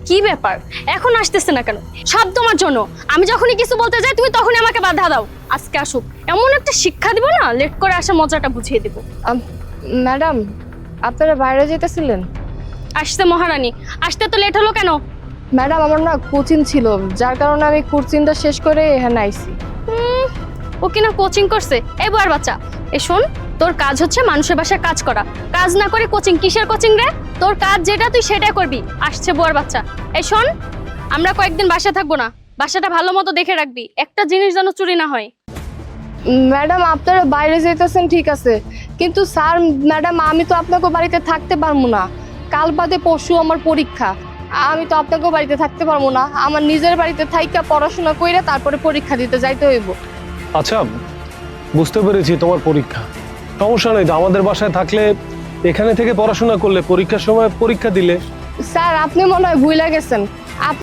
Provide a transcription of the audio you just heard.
কি ব্যাপার এখন আসতেছে না কেন? সব তোমার জন্য। আমি যখনই কিছু বলতে যাই তুমি তখনই আমাকে বাধা দাও। আজকে আসুক, এমন একটা শিক্ষা দিব না, লেট করে আসা মজাটা বুঝিয়ে দিব। ম্যাডাম, আপনারা বাইরে যেতেছিলেন? আসতে মহারানী, আসতে তো লেট হলো কেন? ম্যাডাম, আমার না কোচিং ছিল, যার কারণে আমি কোচিংটা শেষ করে এখানে আইছি। ও কিনা কোচিং করছে? এই বুয়ার বাচ্চা, এ শোন, তোর কাজ হচ্ছে মানুষের বাসায় কাজ করা, কাজ না করে কোচিং? কিসের কোচিং রে? তোর কাজ যেটা তুই সেটাই করবি। আসছে বুয়ার বাচ্চা। এই শোন, আমরা কয়েকদিন বাসায় থাকবো না, বাসাটা ভালো মতো দেখে রাখবি, একটা জিনিস যেন চুরি না হয়। ম্যাডাম, আপনারা বাইরে যেতেছেন ঠিক আছে, কিন্তু স্যার ম্যাডাম, আমি তো আপনাকে বাড়িতে থাকতে পারবো না। কাল বাদে পরশু আমার পরীক্ষা, আমি তো আপনাকে বাড়িতে থাকতে পারবো না। আমার নিজের বাড়িতে থাইকা পড়াশোনা কইরা তারপরে পরীক্ষা দিতে যাইতে হইব। আচ্ছা, বুঝতে পেরেছি তোমার পরীক্ষা, সমস্যা নেই তো। আমাদের বাসায় থাকলে এখানে থেকে পড়াশোনা করলে পরীক্ষার সময় পরীক্ষা দিলে। স্যার, আপনি মনে হয় ভুলে গেছেন,